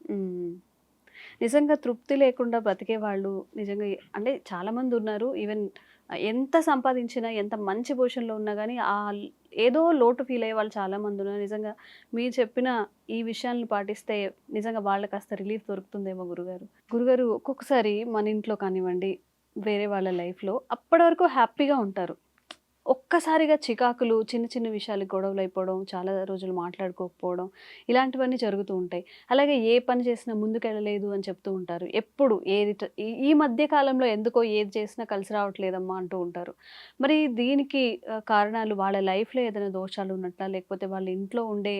నిజంగా తృప్తి లేకుండా బతికే వాళ్ళు నిజంగా అంటే చాలా మంది ఉన్నారు. ఈవెన్ ఎంత సంపాదించినా, ఎంత మంచి పొజిషన్లో ఉన్నా కానీ ఏదో లోటు ఫీల్ అయ్యే వాళ్ళు చాలా మంది ఉన్నారు. నిజంగా మీరు చెప్పిన ఈ విషయాలను పాటిస్తే నిజంగా వాళ్ళకి కాస్త రిలీఫ్ దొరుకుతుందేమో గురుగారు. ఒక్కొక్కసారి మన ఇంట్లో కానివ్వండి, వేరే వాళ్ళ లైఫ్లో అప్పటి వరకు హ్యాపీగా ఉంటారు, ఒక్కసారిగా చికాకులు, చిన్న చిన్న విషయాలకు గొడవలు అయిపోవడం, చాలా రోజులు మాట్లాడుకోకపోవడం, ఇలాంటివన్నీ జరుగుతూ ఉంటాయి. అలాగే ఏ పని చేసినా ముందుకెళ్ళలేదు అని చెప్తూ ఉంటారు. ఎప్పుడు ఈ మధ్య కాలంలో ఎందుకో ఏది చేసినా కలిసి రావట్లేదమ్మా అంటూ ఉంటారు. మరి దీనికి కారణాలు వాళ్ళ లైఫ్లో ఏదైనా దోషాలు ఉన్నట్లా, లేకపోతే వాళ్ళ ఇంట్లో ఉండే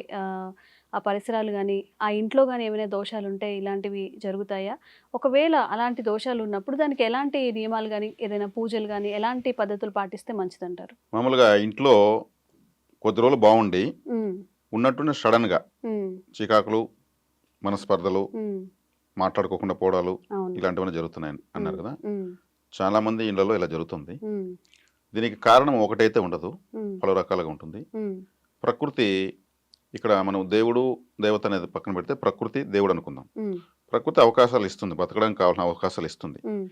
ఆ పరిసరాలు కానీ, ఆ ఇంట్లో కానీ ఏమైనా దోషాలు ఉంటే ఇలాంటివి జరుగుతాయా? ఒకవేళ అలాంటి దోషాలు ఉన్నప్పుడు దానికి ఎలాంటి నియమాలు కానీ, ఏదైనా పూజలు కానీ, ఎలాంటి పద్ధతులు పాటిస్తే మంచిదంటారు? మామూలుగా ఇంట్లో కొద్ది రోజులు బాగుండి ఉన్నట్టు సడన్ గా చికాకులు, మనస్పర్ధలు, మాట్లాడుకోకుండా పోవడాలు ఇలాంటివన్నీ జరుగుతున్నాయి అన్నారు కదా. చాలా మంది ఇళ్లలో ఇలా జరుగుతుంది. దీనికి కారణం ఒకటైతే ఉండదు, పలు రకాలుగా ఉంటుంది. ప్రకృతి ఇక్కడ మనం దేవుడు దేవత అనేది పక్కన పెడితే ప్రకృతి దేవుడు అనుకుందాం. ఉమ్, ప్రకృతి అవకాశాలు ఇస్తుంది, బతకడానికి కావాల్సిన అవకాశాలు ఇస్తుంది. ఉమ్,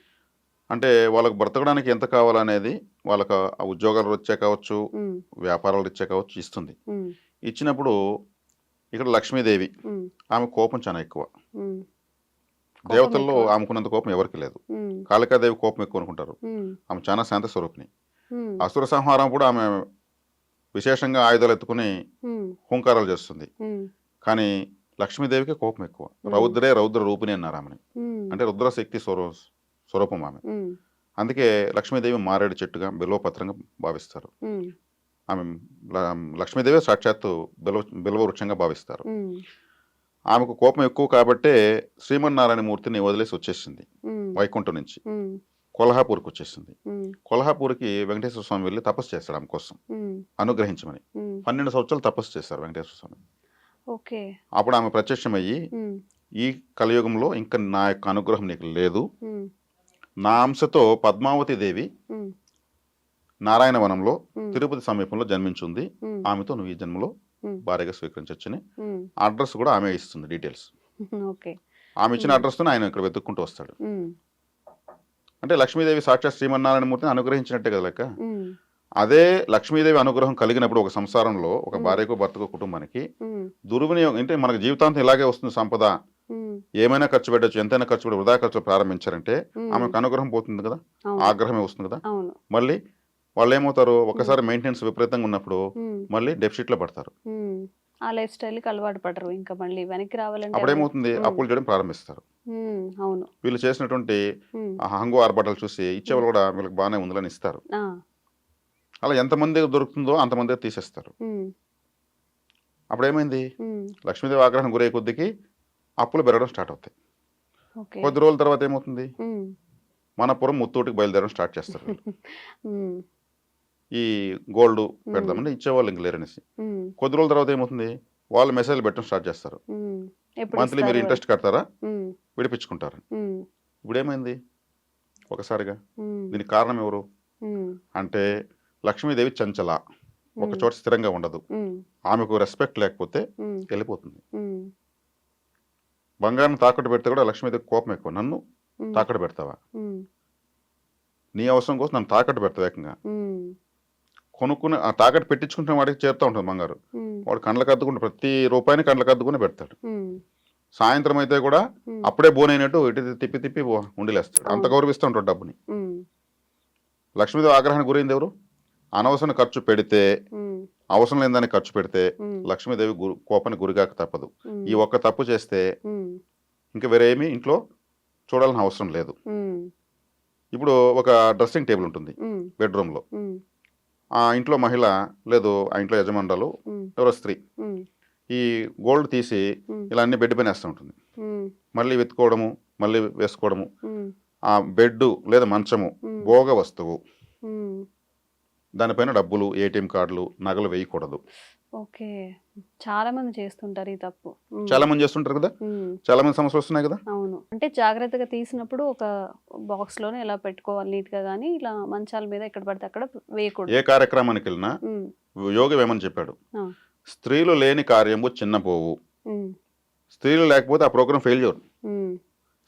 అంటే వాళ్ళకి బ్రతకడానికి ఎంత కావాలనేది వాళ్ళకి ఆ ఉద్యోగాలు వచ్చే కావచ్చు, ఉమ్, వ్యాపారాలు ఇచ్చే కావచ్చు, ఇస్తుంది. ఉమ్, ఇచ్చినప్పుడు ఇక్కడ లక్ష్మీదేవి, ఉమ్, ఆమె కోపం చాలా ఎక్కువ. ఉమ్, దేవతల్లో ఎక్కువ. ఆమెకున్నంత కోపం ఎవరికి లేదు. ఉమ్, కాళికాదేవి కోపం ఎక్కువ అనుకుంటారు. ఉమ్, ఆమె చాలా శాంత స్వరూపిణి. ఉమ్, అసుర సంహారం కూడా ఆమె విశేషంగా ఆయుధాలు ఎత్తుకుని ఉమ్, హుంకారాలు చేస్తుంది. ఉమ్, కానీ లక్ష్మీదేవికి కోపం ఎక్కువ. రౌద్రే రౌద్ర రూపిణి అన్నారు ఆమెని. ఉమ్, అంటే రుద్రశక్తి స్వరూపం ఆమె. ఉమ్, అందుకే లక్ష్మీదేవి మారేడు చెట్టుగా బిల్వపత్రంగా భావిస్తారు. ఉమ్, ఆమె లక్ష్మీదేవి సాక్షాత్తు బిల్వ వృక్షంగా భావిస్తారు. ఉమ్, ఆమెకు కోపం ఎక్కువ కాబట్టే శ్రీమన్నారాయణ మూర్తిని వదిలేసి వచ్చేసింది ఉమ్, వైకుంఠం నుంచి. ఉమ్, కొల్హాపూర్కి వచ్చేసింది. ఉమ్, కొల్హాపూర్కి వెంకటేశ్వర స్వామి వెళ్ళి తపస్సు చేస్తాడు ఆమె కోసం, ఉమ్, అనుగ్రహించమని. ఉమ్, 12 సంవత్సరాలు తపస్సు చేస్తారు వెంకటేశ్వర స్వామి. ఓకే. అప్పుడు ఆమె ప్రత్యక్షమయ్యి, ఉమ్, ఈ కలియుగంలో ఇంకా నా యొక్క అనుగ్రహం నీకు లేదు, ఉమ్, నా అంశతో పద్మావతి దేవి ఉమ్, నారాయణవనంలో ఉమ్, తిరుపతి సమీపంలో జన్మించింది, ఉమ్, ఆమెతో నువ్వు ఈ జన్మలో ఉమ్, భార్యగా స్వీకరించవచ్చని ఉమ్, అడ్రస్ కూడా ఆమె ఇస్తుంది, డీటెయిల్స్. ఓకే. ఆమె ఇచ్చిన అడ్రస్తో ఆయన ఇక్కడ వెతుక్కుంటూ వస్తాడు. ఉమ్, అంటే లక్ష్మీదేవి సాక్షాత్ శ్రీమన్నారాయణమూర్తిని అనుగ్రహించినట్టే కదా లెక్క. ఉమ్, అదే లక్ష్మీదేవి అనుగ్రహం కలిగినప్పుడు ఒక సంసారంలో, ఒక మ్మ్. భార్యకు భర్తకు కుటుంబానికి ఉమ్, దుర్వినియోగం అంటే మనకు జీవితాంతం ఇలాగే వస్తుంది సంపద, ఉమ్, ఏమైనా ఖర్చు పెట్టచ్చు, ఎంతైనా ఖర్చు పెట్టి వృధా ఖర్చు ప్రారంభించారంటే ఉమ్, ఆమెకు అనుగ్రహం పోతుంది కదా, అవును, ఆగ్రహమే వస్తుంది కదా. అవును, మళ్ళీ వాళ్ళు ఏమవుతారు, ఒకసారి మెయింటెనెన్స్ విపరీతంగా ఉన్నప్పుడు ఉమ్, మళ్ళీ డెఫిసిట్లో పడతారు. ఉమ్, ఆ లైఫ్ స్టైల్కి అలవాటు పడరు, ఇంకా మళ్ళీ వెనక్కి రావాలంటే అప్పుడు ఏమవుతుంది, మ్మ్. అప్పులు చేయడం ప్రారంభిస్తారు. ఉమ్, అవును, వీళ్ళు చేసినటువంటి ఉమ్, ఆ హంగు ఆర్భటాలు చూసి ఇచ్చేవాళ్ళు కూడా వీళ్ళకి బాగానే ఉందని ఇస్తారు. ఆ, అలా ఎంతమంది దొరుకుతుందో అంతమంది తీసేస్తారు. ఉమ్, అప్పుడు ఏమైంది, ఉమ్, లక్ష్మీదేవి ఆగ్రహం గురయ్యే కొద్దికి అప్పులు పెరగడం స్టార్ట్ అవుతాయి. ఓకే. కొద్ది రోజుల తర్వాత ఏమవుతుంది, ఉమ్, మనపురం ముత్తూటికి బయలుదేరడం స్టార్ట్ చేస్తారు వీళ్ళు. ఉమ్, ఈ గోల్డ్ పెడదామని ఇచ్చేవాళ్ళు ఇంక లేరనేసి. ఉమ్, కొద్ది రోజుల తర్వాత ఏమవుతుంది, వాళ్ళు మెసేజ్లు పెట్టడం స్టార్ట్ చేస్తారు. ఉమ్, ఎప్పుడు మంత్లీ మీరు ఇస్తారు? ఇంట్రెస్ట్ కడతారా, ఉమ్, విడిపించుకుంటారు. ఉమ్, ఇప్పుడు ఏమైంది ఒకసారిగా, ఉమ్, దీనికి కారణం ఎవరు ఉమ్, అంటే లక్ష్మీదేవి చంచల, ఒక ఉమ్, చోట స్థిరంగా ఉండదు. ఉమ్, ఆమెకు రెస్పెక్ట్ లేకపోతే ఉమ్, వెళ్ళిపోతుంది. ఉమ్, బంగారం తాకట్టు పెడితే కూడా లక్ష్మీదేవి కోపం ఎక్కువ. నన్ను ఉమ్, తాకట్టు పెడతావా, ఉమ్, నీ అవసరం కోసం నన్ను తాకట్టు పెడతావు ఏకంగా. ఉమ్, కొనుక్కుని ఆ తాకట్టు పెట్టించుకుంటున్న వాడికి చేరుతూ ఉంటుంది బంగారు. ఉమ్, వాడు కండ్లకు అద్దుకుంటే ప్రతి రూపాయిని కండ్లకు అద్దుకుని పెడతాడు. ఉమ్, సాయంత్రం అయితే కూడా ఉమ్, అప్పుడే బోనైనట్టు ఇటు తిప్పి తిప్పి ఉండిలేస్తాడు. అంత అవును. గౌరవిస్తూ ఉంటాడు డబ్బుని. ఉమ్, లక్ష్మీదేవి ఆగ్రహానికి గురైంది ఎవరు, అనవసరం ఖర్చు పెడితే, ఉమ్, అవసరం లేదని ఖర్చు పెడితే ఉమ్, లక్ష్మీదేవి కోపానికి గురిగాక తప్పదు. ఉమ్, ఈ ఒక్క తప్పు చేస్తే ఉమ్, ఇంకా వేరే ఏమీ ఇంట్లో చూడాల్సిన అవసరం లేదు. ఉమ్, ఇప్పుడు ఒక డ్రెస్సింగ్ టేబుల్ ఉంటుంది ఉమ్, బెడ్రూమ్లో. ఉమ్, ఆ ఇంట్లో మహిళ లేదు, ఆ ఇంట్లో యజమానురాలు ఉమ్, ఎవరో స్త్రీ ఉమ్, ఈ గోల్డ్ తీసి ఉమ్, ఇలా అన్ని బెడ్ పైన వేస్తూ ఉంటుంది. ఉమ్, మళ్ళీ వెతుకోవడము, మళ్ళీ వేసుకోవడము. ఉమ్, ఆ బెడ్ లేదా మంచము ఉమ్, భోగ వస్తువు, ఉమ్, దానిపైన డబ్బులు, ఏటీఎం కార్డులు, నగలు వేయకూడదు. ఓకే. చాలా మంది చేస్తుంటారు ఈ తప్పు. ఉమ్, చాలా మంది చేస్తుంటారు కదా, ఉమ్, చాలా మంది సమస్యలు వస్తున్నాయి కదా. అవును. అంటే జాగ్రత్తగా తీసినప్పుడు ఒక బాక్స్ లోనే ఎలా పెట్టుకోవాలి నీట్ గా, కానీ ఇలా మంచాల మీద ఎక్కడ పడితే అక్కడ వేయకూడదు. ఏ కార్యక్రమానికి వెళ్ళినా ఉమ్, యోగి వేమని చెప్పాడు, ఆ, స్త్రీలు లేని కార్యము చిన్నపోవు, ఉమ్, స్త్రీలు లేకపోతే ఆ ప్రోగ్రాం ఫెయిల్యూర్. ఉమ్,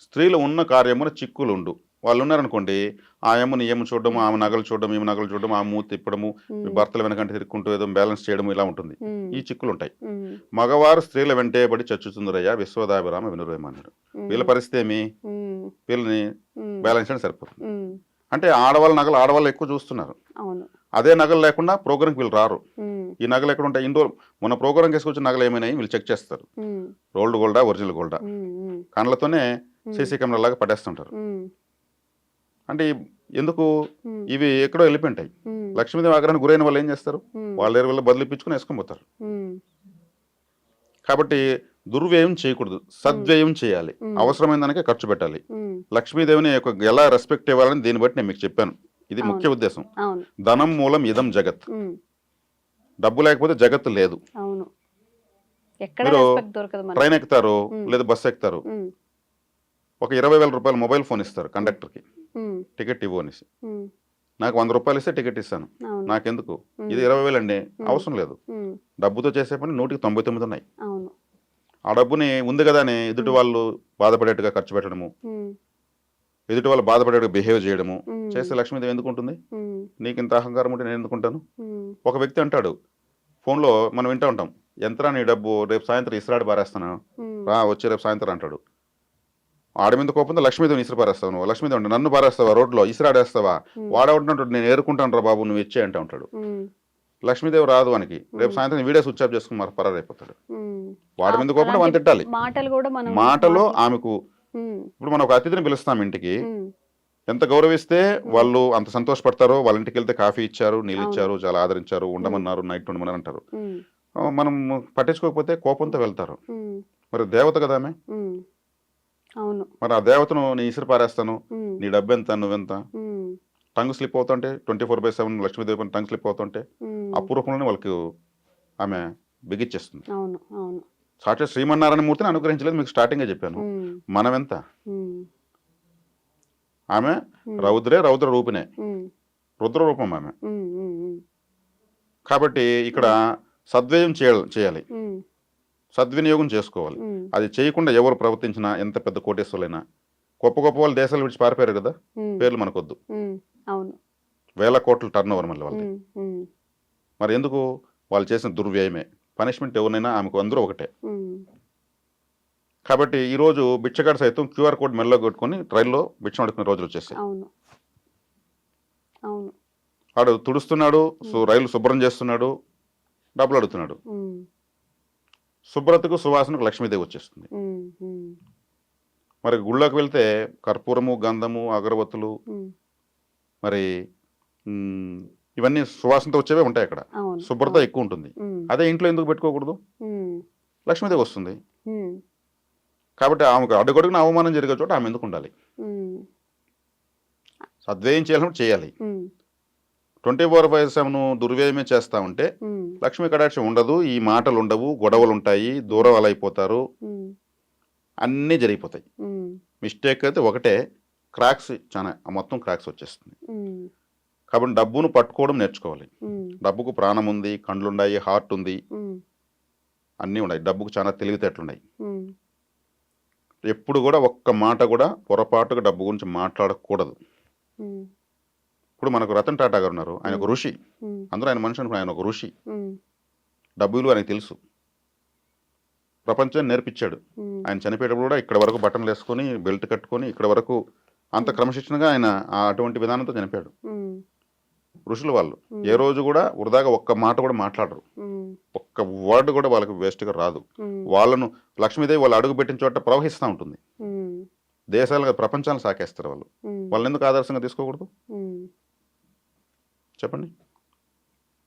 స్త్రీలు ఉన్న కార్యమున చిక్కులు ఉండు. వాళ్ళు ఉన్నారనుకోండి, ఆ ఏమని ఏమి చూడడము, ఆమె నగలు చూడడం, ఈమె నగలు చూడడం, ఆ మూతి తిప్పడము, ఉమ్, భర్తల వెనకంటే తిరుక్కుంటూ ఏదో బ్యాలెన్స్ చేయడం, ఇలా ఉంటుంది. ఉమ్, ఈ చిక్కులు ఉంటాయి. ఉమ్, మగవారు స్త్రీల వెంటేబడి చచ్చుతుందరయ్యా విశ్వదాభిరామ వినురేమన్నాడు. ఉమ్, వీళ్ళ పరిస్థితి ఏమి, ఉమ్, వీళ్ళని ఉమ్, బ్యాలెన్స్ చేయడం సరిపోతుంది. ఉమ్, అంటే ఆడవాళ్ళ నగలు ఆడవాళ్ళు ఎక్కువ చూస్తున్నారు. అవును. అదే నగలు లేకుండా ప్రోగ్రాంకి వీళ్ళు రారు. ఉమ్, ఈ నగలు ఎక్కడ ఉంటాయి, ఇండోర్ మన ప్రోగ్రాంకి వేసుకొచ్చిన నగలు ఏమైనాయి వీళ్ళు చెక్ చేస్తారు. ఉమ్, రోల్డ్ గోల్డా, ఒరిజినల్ గోల్డా, ఉమ్, ఉమ్, కళ్ళతోనే ఉమ్, సీసీ కెమెరా లాగా పట్టేస్తుంటారు. ఉమ్, అంటే ఎందుకు, ఉమ్, ఇవి ఎక్కడో వెళ్ళిపోయింటాయి. ఉమ్, లక్ష్మీదేవి ఆగ్రహానికి గురైన వాళ్ళు ఏం చేస్తారు, ఉమ్, వాళ్ళ దగ్గర వల్ల బదిలిపించుకుని వేసుకొని పోతారు. ఉమ్, కాబట్టి దుర్వ్యయం చేయకూడదు, సద్వ్యయం చేయాలి. ఉమ్, అవసరమైన దానికే ఖర్చు పెట్టాలి. ఉమ్, లక్ష్మీదేవిని ఎలా రెస్పెక్ట్ ఇవ్వాలని దీన్ని బట్టి నేను మీకు చెప్పాను. ఇది అవును. ముఖ్య ఉద్దేశం. అవును. ధనం మూలం ఇదం జగత్. ఉమ్, డబ్బు లేకపోతే జగత్తు లేదు. అవును. ఎక్కడ మీరు రెస్పెక్ట్ దొరకదు మనకి. ట్రైన్ ఎక్కుతారు ఉమ్, లేదా బస్సు ఎక్కుతారు, ఉమ్, ఒక 20,000 రూపాయలు మొబైల్ ఫోన్ ఇస్తారు కండక్టర్కి, ఉమ్, టికెట్ ఇవ్వు అనేసి. ఉమ్, నాకు 100 రూపాయలు ఇస్తే టికెట్ ఇస్తాను, అవును. నాకెందుకు? ఇది 20,000 అండి, అవసరం లేదు. ఉమ్, డబ్బుతో చేసే పని 199 ఉన్నాయి. అవును. ఆ డబ్బుని ఉంది కదా అని ఎదుటి వాళ్ళు బాధపడేట్టుగా ఖర్చు పెట్టడము, ఉమ్, ఎదుటి వాళ్ళు బాధపడేట్టుగా బిహేవ్ చేయడము ఉమ్, చేస్తే లక్ష్మీదేవి ఎందుకు ఉంటుంది? ఉమ్, నీకు ఇంత అహంకారం ఉంటే నేను ఎందుకుంటాను? ఉమ్, ఒక వ్యక్తి అంటాడు, ఫోన్లో మనం వింటూ ఉంటాం, ఎంతరా నీ డబ్బు, రేపు సాయంత్రం ఇస్రాడు పారేస్తాను, ఉమ్, రా వచ్చి రేపు సాయంత్రం అంటాడు. ఆడి మీద కోపంతో లక్ష్మీదేవిని ఇసురు పారేస్తావు, నువ్వు లక్ష్మీదేవి అంటే నన్ను పారేస్తావా, రోడ్లో ఇసురాడేస్తావా, వాడేమంటున్నాడు, నేను ఏరుకుంటాను రా బాబు నువ్వు ఇచ్చే అంటూ ఉంటాడు. ఉమ్, లక్ష్మీదేవి రాదు వానికి, రేపు సాయంత్రం వీడియో స్విచ్ ఆఫ్ చేసుకుని మరి పరారైపోతాడు. ఉమ్. వాడి మీద కోపంలో అలాంటి వాని తిట్టాలి. మాటలు కూడా మనం మాటలో ఆమెకు, ఉమ్, ఇప్పుడు మనం ఒక అతిథిని పిలుస్తాం ఇంటికి, ఉమ్, ఎంత గౌరవిస్తే వాళ్ళు అంత సంతోషపడతారో, వాళ్ళ ఇంటికి వెళ్తే కాఫీ ఇచ్చారు, నీళ్ళు అవును. ఇచ్చారు, చాలా ఆదరించారు, ఉండమన్నారు, నైట్ ఉండమన్నారు అంటారు. ఉమ్, మనం పట్టించుకోకపోతే కోపంతో వెళ్తారు. ఉమ్, మరి దేవత కదా ఆమె, ఉమ్, అవును. మరి ఆ దేవతను నీ ఇసురు పారేస్తాను, ఉమ్, నీ డబ్బు ఎంత, నువ్వెంత, ఉమ్, టంగ్ స్లిప్ అవుతుంటే 24/7 లక్ష్మీదేవి పైన టంగ్ స్లిప్ అవుతుంటే ఉమ్, అపూర్వకంలోనే వాళ్ళకి ఆమె బిగిచ్చేస్తుంది. అవును. అవును. సాక్షాత్ శ్రీమన్నారాయణ మూర్తిని అనుగ్రహించలేదు, మీకు స్టార్టింగే చెప్పాను. ఉమ్, మనం ఎంత, ఉమ్, ఆమె ఉమ్, రౌద్రే రౌద్ర రూపిణే, ఉమ్, రుద్ర రూపం ఆమె. ఉమ్, ఉమ్, ఉమ్, కాబట్టి ఇక్కడ సద్వ్యయం చేయాలి, ఉమ్, సద్వినియోగం చేసుకోవాలి. ఉమ్, అది చేయకుండా ఎవరు ప్రవర్తించినా, ఎంత పెద్ద కోటేశ్వరులైనా, గొప్ప గొప్ప వాళ్ళు దేశాలు విడిచి పారిపోయారు కదా, ఉమ్, పేర్లు మనకొద్దు, ఉమ్, అవును. వేల కోట్ల టర్న్ ఓవర్ మళ్ళీ వాళ్ళది. ఉమ్, ఉమ్, మరి ఎందుకు? వాళ్ళు చేసిన దుర్వ్యయమే. పనిష్మెంట్ ఎవరినైనా ఆమెకు అందరూ ఒకటే. ఉమ్, కాబట్టి ఈరోజు బిచ్చగాడు సైతం క్యూఆర్ కోడ్ మెల్లో కొట్టుకొని ట్రైన్లో బిచ్చం అడుకునే రోజులు వచ్చేసాయి. అవును. అవును. వాడు తుడుస్తున్నాడు, రైలు శుభ్రం చేస్తున్నాడు, డబ్బులు అడుగుతున్నాడు. ఉమ్, శుభ్రతకు సువాసనకు లక్ష్మీదేవి వచ్చేస్తుంది. ఉమ్, ఉమ్, మరి గుళ్ళోకి వెళ్తే కర్పూరము, గంధము, అగరబత్తులు, ఉమ్, మరి ఇవన్నీ సువాసనతో వచ్చేవే ఉంటాయి అక్కడ. అవును. శుభ్రత అవును. ఎక్కువ ఉంటుంది. ఉమ్, అదే ఇంట్లో ఎందుకు పెట్టుకోకూడదు? ఉమ్, లక్ష్మీదేవి వస్తుంది. ఉమ్, కాబట్టి ఆమెకు అడుగడుగున అవమానం జరిగే చోట ఆమె ఎందుకు ఉండాలి? ఉమ్, సద్వ్యయం చేయాలని చేయాలి. ఉమ్, 24/7 దుర్వ్యయమే చేస్తా ఉంటే ఉమ్, లక్ష్మీ కటాక్షం ఉండదు, ఈ మాటలు ఉండవు, గొడవలు ఉంటాయి, దూరం అలా అయిపోతారు, ఉమ్, అన్నీ జరిగిపోతాయి. ఉమ్, మిస్టేక్ అయితే ఒకటే, క్రాక్స్, చాలా మొత్తం క్రాక్స్ వచ్చేస్తుంది. ఉమ్, కాబట్టి డబ్బును పట్టుకోవడం నేర్చుకోవాలి. ఉమ్, డబ్బుకు ప్రాణం ఉంది, కండ్లున్నాయి, హార్ట్ ఉంది, ఉమ్, అన్నీ ఉన్నాయి. డబ్బుకు చాలా తెలివితేటలున్నాయి. ఉమ్, ఎప్పుడు కూడా ఒక్క మాట కూడా పొరపాటుగా డబ్బు గురించి మాట్లాడకూడదు. ఉమ్, ఇప్పుడు మనకు రతన్ టాటా గారు ఉన్నారు, ఆయన ఒక ఋషి. ఉమ్, అందరూ ఆయన మనిషి అనుకుని ఆయన ఒక ఋషి. ఉమ్, డబ్బు విలువ ఆయనకు తెలుసు, ప్రపంచాన్ని నేర్పించాడు. ఉమ్, ఆయన చనిపోయేటప్పుడు కూడా ఇక్కడ వరకు బటన్లు వేసుకొని బెల్ట్ కట్టుకొని ఇక్కడ వరకు అంత క్రమశిక్షణగా ఆయన అటువంటి విధానంతో చనిపోయాడు. ఉమ్, ఋషులు వాళ్ళు ఏ రోజు కూడా వృధాగా ఒక్క మాట కూడా మాట్లాడరు, ఉమ్, ఒక్క వర్డ్ కూడా వాళ్ళకి వేస్ట్గా రాదు. ఉమ్, వాళ్ళను లక్ష్మీదేవి వాళ్ళు అడుగు పెట్టిన చోట ప్రవహిస్తూ ఉంటుంది. ఉమ్, దేశాలుగా ప్రపంచాలను సాకేస్తారు వాళ్ళు. ఉమ్, వాళ్ళని ఎందుకు ఆదర్శంగా తీసుకోకూడదు ఉమ్, చెప్పండి?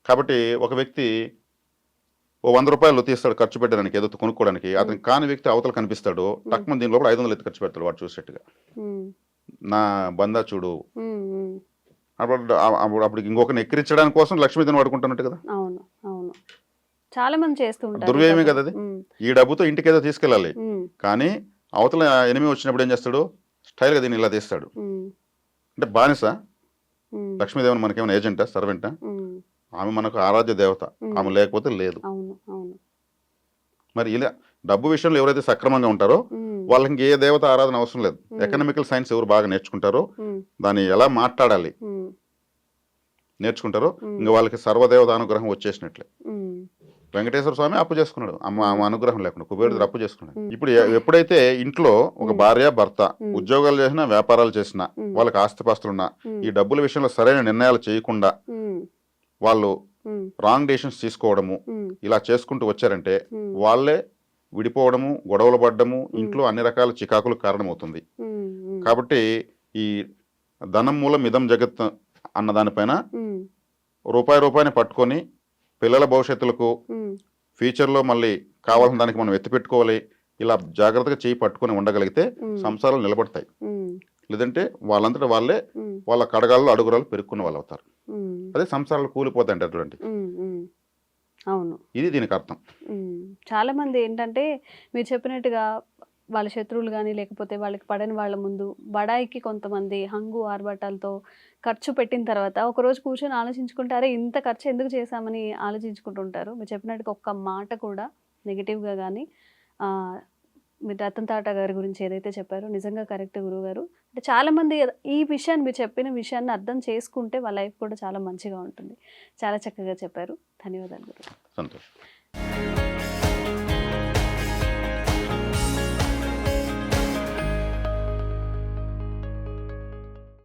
కాబట్టి ఒక వ్యక్తి ఓ 100 రూపాయలు తీస్తాడు ఖర్చు పెట్టడానికి, ఏదో కొనుక్కోవడానికి. అతనికి కాని వ్యక్తి అవతల కనిపిస్తాడు, తక్కువ దీని లోపల 500 ఎత్తి ఖర్చు పెడతాడు వాడు చూసేట్టుగా. ఉమ్, నా బందా చూడు, ఉమ్, ఉమ్, అప్పుడు ఇంకొకరిని ఎక్కిరించడానికి కోసం లక్ష్మీదేవిని వాడుకుంటున్నట్టు కదా. అవును. అవును. చాలా మంది చేస్తూ ఉంటారు. దుర్వ్యయమే కదా అది. ఉమ్, ఈ డబ్బుతో ఇంటికి ఏదో తీసుకెళ్ళాలి, ఉమ్, కానీ అవతల ఎనిమి వచ్చినప్పుడు ఏం చేస్తాడు, స్టైల్గా దీన్ని ఇలా తీస్తాడు. ఉమ్, అంటే బానిస ఉమ్, లక్ష్మీదేవిని మనకేమైనా ఏజెంటా, సర్వెంటా? ఉమ్, ఆమె మనకు ఆరాధ్య దేవత, ఆమె లేకపోతే లేదు. అవును. అవును. మరి ఇలా డబ్బు విషయంలో ఎవరైతే సక్రమంగా ఉంటారో ఉమ్, వాళ్ళకి ఏ దేవత ఆరాధన అవసరం లేదు. ఎకనామికల్ సైన్స్ ఎవరు బాగా నేర్చుకుంటారో, ఉమ్, దాన్ని ఎలా మాట్లాడాలి ఉమ్, నేర్చుకుంటారో, ఇంకా వాళ్ళకి సర్వదేవత అనుగ్రహం వచ్చేసినట్లే. ఉమ్, వెంకటేశ్వర స్వామి అప్పు చేసుకున్నాడు, ఆమె అనుగ్రహం లేకుండా కుబేరుడు అప్పు చేసుకున్నాడు. ఇప్పుడు ఎప్పుడైతే ఇంట్లో ఒక భార్య భర్త ఉద్యోగాలు చేసినా, వ్యాపారాలు చేసినా, వాళ్ళకి ఆస్తిపాస్తులున్నా, ఈ డబ్బుల విషయంలో సరైన నిర్ణయాలు చేయకుండా ఉమ్, వాళ్ళు ఉమ్, రాంగ్ డెసిషన్స్ తీసుకోవడము, ఉమ్, ఇలా చేసుకుంటూ వచ్చారంటే వాళ్ళే విడిపోవడము, గొడవలు పడ్డము, ఇంట్లో అన్ని రకాల చికాకులకు కారణమవుతుంది. ఉమ్, ఉమ్, కాబట్టి ఈ ధనం మూలం ఇదం జగత్ అన్న దానిపైన ఉమ్, రూపాయిని పట్టుకొని పిల్లల భవిష్యత్తులకు ఉమ్, ఫ్యూచర్లో మళ్ళీ కావాల్సిన దానికి మనం ఎత్తిపెట్టుకోవాలి. ఇలా జాగ్రత్తగా చేయి పట్టుకొని ఉండగలిగితే సంసారాలు నిలబడతాయి. ఉమ్, లేదంటే వాళ్ళంతటా వాళ్ళే ఉమ్, వాళ్ళ కడగాల్లో అడుగురాలు పెరుక్కున్న వాళ్ళు అవుతారు. ఉమ్, అదే సంసారాలు కూలిపోతాయంటే అటువంటి. ఉమ్, ఉమ్, అవును. ఇది దీనికి అర్థం. చాలా మంది ఏంటంటే మీరు చెప్పినట్టుగా వాళ్ళ శత్రువులు కానీ లేకపోతే వాళ్ళకి పడని వాళ్ళ ముందు బడాయికి కొంతమంది హంగు ఆర్భాటాలతో ఖర్చు పెట్టిన తర్వాత ఒకరోజు కూర్చొని ఆలోచించుకుంటే అరే ఇంత ఖర్చు ఎందుకు చేశామని ఆలోచించుకుంటుంటారు. మీరు చెప్పినట్టుగా ఒక్క మాట కూడా నెగిటివ్గా కానీ మీరు రతన్ టాటా గారి గురించి ఏదైతే చెప్పారో నిజంగా కరెక్ట్ గురువుగారు. అంటే చాలామంది ఈ విషయాన్ని మీరు చెప్పిన విషయాన్ని అర్థం చేసుకుంటే వాళ్ళ లైఫ్ కూడా చాలా మంచిగా ఉంటుంది. చాలా చక్కగా చెప్పారు. ధన్యవాదాలు గురువు. సంతోషం.